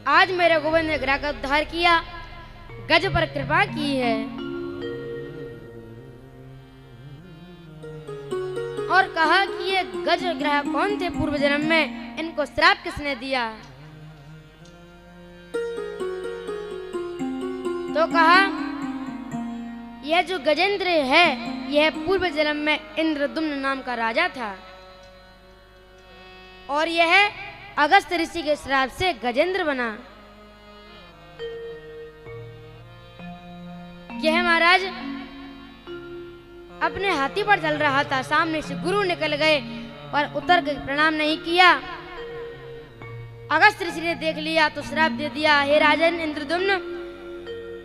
आज मेरे गोविंद ने ग्रह का उद्धार किया, गज पर कृपा की है। और कहा कि ये गज ग्रह कौन थे पूर्व जन्म में, इनको श्राप किसने दिया? तो कहा यह जो गजेंद्र है यह पूर्व जन्म में इंद्रदुम्न नाम का राजा था और यह अगस्त ऋषि के श्राप से गजेंद्र बना। यह महाराज अपने हाथी पर चल रहा था, सामने से गुरु निकल गए और उतर के प्रणाम नहीं किया। अगस्त ऋषि ने देख लिया तो श्राप दे दिया, हे राजन इंद्रदुम्न,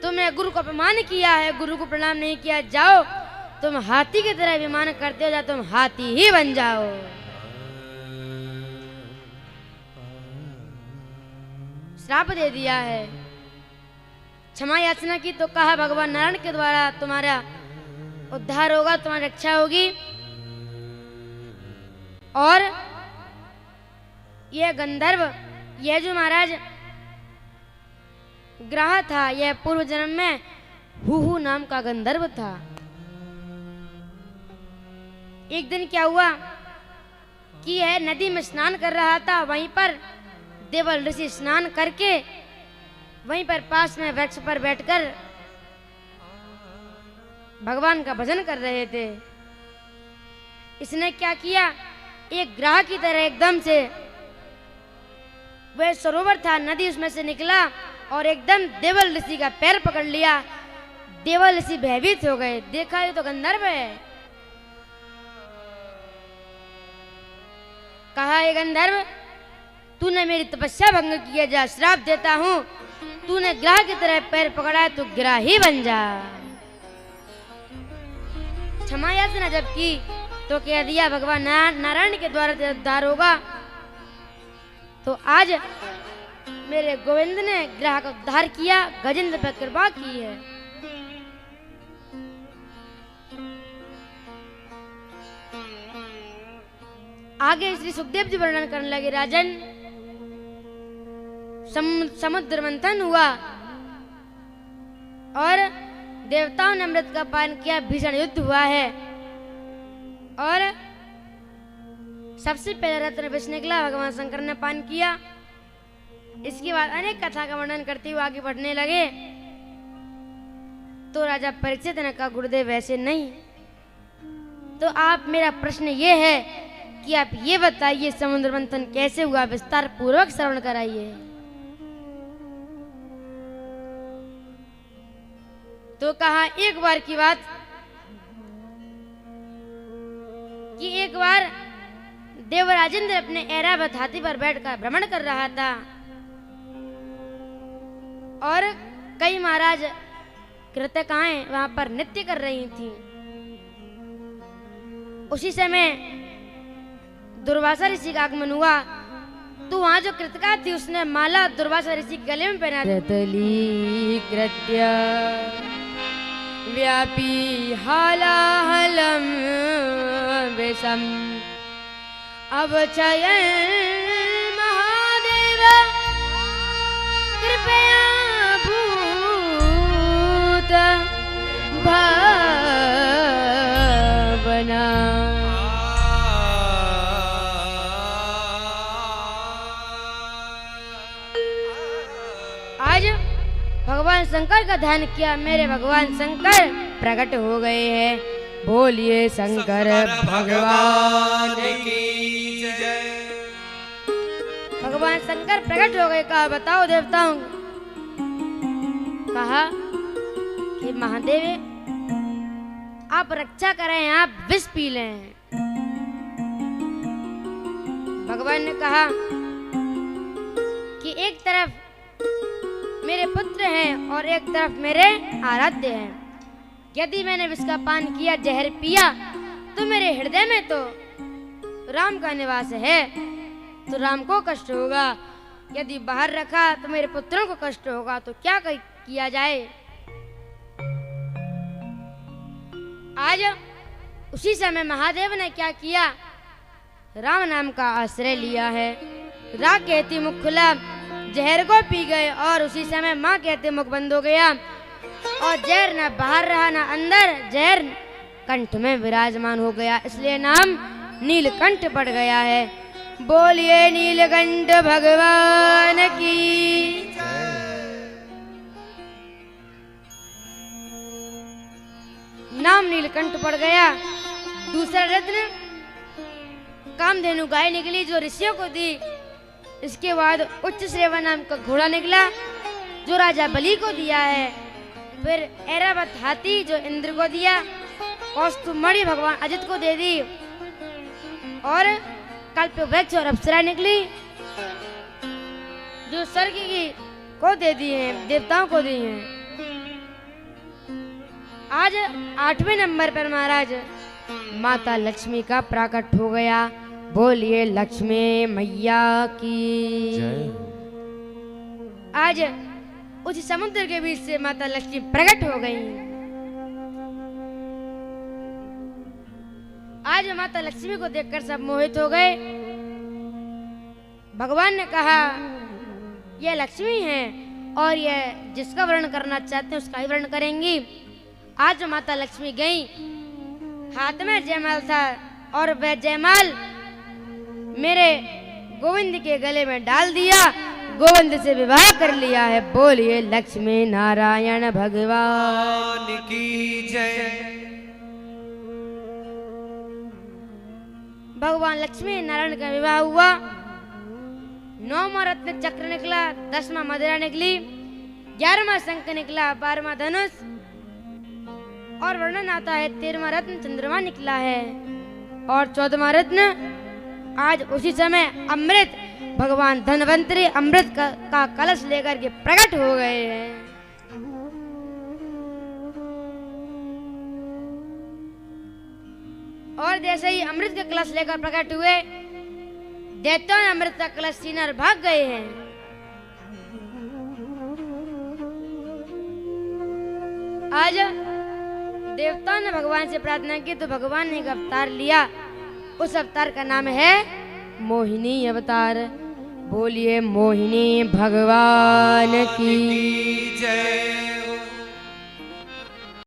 तुमने गुरु को अपमान किया है, गुरु को प्रणाम नहीं किया, जाओ तुम हाथी की तरह विमान करते हो, जाओ तुम हाथी ही बन जाओ। श्राप दे दिया है। क्षमा याचना की तो कहा भगवान नारायण के द्वारा तुम्हारा उद्धार होगा, तुम्हारी रक्षा होगी। और यह गंधर्व, यह जो महाराज ग्रह था, यह पूर्व जन्म में हुहु नाम का गंधर्व था। एक दिन क्या हुआ कि यह नदी में स्नान कर रहा था, वहीं पर देवल ऋषि स्नान करके वहीं पर पास में वृक्ष पर बैठकर भगवान का भजन कर रहे थे। इसने क्या किया, एक ग्रह की तरह एकदम से वह सरोवर था, नदी उसमें से निकला और एकदम देवल ऋषि का पैर पकड़ लिया। देवल ऋषि भयभीत हो गए, देखा ये तो गंधर्व है। कहा ये गंधर्व, तूने मेरी तपस्या भंग किया, जा श्राप देता हूं, तूने ग्रह की तरह पैर पकड़ा है तो ग्रह ही बन जा। क्षमा याचना जब की तो कह दिया भगवान नारायण के द्वारा उद्धार होगा। तो आज मेरे गोविंद ने ग्रह का उद्धार किया, गजेंद्र पर कृपा की है। आगे श्री सुखदेव जी वर्णन करने लगे, राजन समुद्र मंथन हुआ और देवताओं ने अमृत का पान किया, भीषण युद्ध हुआ है और सबसे पहले रत्न विष निकला, भगवान शंकर ने पान किया। इसके बाद अनेक कथा का वर्णन करते हुए आगे बढ़ने लगे। तो राजा परीक्षित ने कहा, गुरुदेव ऐसे नहीं, तो आप, मेरा प्रश्न ये है कि आप ये बताइए समुद्र मंथन कैसे हुआ, विस्तार पूर्वक श्रवण कराइए। तो कहा एक बार की बात कि एक बार देवराजेंद्र अपने ऐरावत हाथी पर बैठकर भ्रमण कर रहा था और कई महाराज कृतकाएं वहां पर नृत्य कर रही थी। उसी समय दुर्वासा ऋषि का आगमन हुआ, तो वहां जो कृतका थी उसने माला दुर्वासा ऋषि के गले में पहना कृत्य व्यापी हालाहलम विषम अवचयन महादेव कृपया भूत भावना। आज भगवान शंकर का ध्यान किया, मेरे भगवान शंकर प्रकट हो गए हैं। बोलिए शंकर भगवान की जय। भगवान शंकर प्रकट हो गए। कहा बताओ देवताओं, कहा कि महादेव आप रक्षा करें, आप विष पी लें। भगवान ने कहा कि एक तरफ मेरे पुत्र हैं और एक तरफ मेरे आराध्य हैं। यदि मैंने विष का पान किया, जहर पिया, तो मेरे हृदय में तो राम का निवास है, तो राम को कष्ट होगा। यदि बाहर रखा तो मेरे पुत्रों को कष्ट होगा। तो क्या किया जाए? आज उसी समय महादेव ने क्या किया, राम नाम का आश्रय लिया है। रा कहती मुख खुला, जहर को पी गए और उसी समय माँ कहते मुख बंद हो गया और जहर न बाहर रहा न अंदर, जहर कंठ में विराजमान हो गया, इसलिए नाम नीलकंठ पड़ गया है। बोलिए नीलकंठ भगवान की। नाम नीलकंठ पड़ गया। दूसरा रत्न कामधेनु गाय निकली जो ऋषियों को दी। इसके बाद उच्च श्रेवा नाम का घोड़ा निकला जो राजा बलि को दिया है। फिर ऐरावत हाथी जो इंद्र को दिया। कौस्तुभमणि भगवान अजित को दे दी और कल्प वृक्ष और अप्सरा निकली जो स्वर्ग की को दे दी है, देवताओं को दी है। आज 8वें नंबर पर महाराज माता लक्ष्मी का प्राकट हो गया। बोलिए लक्ष्मी मैया की। आज उस समुद्र के बीच से माता लक्ष्मी प्रकट हो गई। आज माता लक्ष्मी को देखकर सब मोहित हो गए। भगवान ने कहा यह लक्ष्मी है और यह जिसका वर्णन करना चाहते हैं उसका ही वर्णन करेंगी। आज माता लक्ष्मी गई, हाथ में जयमाल था और वह जयमाल मेरे गोविंद के गले में डाल दिया, गोविंद से विवाह कर लिया है। बोलिए लक्ष्मी नारायण भगवान की जय। भगवान लक्ष्मी नारायण का विवाह हुआ। 9वां रत्न चक्र निकला, 10वां मदिरा निकली, 11वां शंख निकला, 12वां धनुष और वर्णन आता है 13वां रत्न चंद्रमा निकला है और 14वां रत्न आज उसी समय अमृत भगवान धनवंतरी अमृत का कलश लेकर के प्रकट हो गए हैं। और जैसे ही अमृत का कलश लेकर प्रकट हुए, दैत्यों ने अमृत का कलश छीन और भाग गए हैं। आज देवताओं ने भगवान से प्रार्थना की तो भगवान ने एक अवतार लिया। उस अवतार का नाम है मोहिनी अवतार। बोलिए मोहिनी भगवान की जय।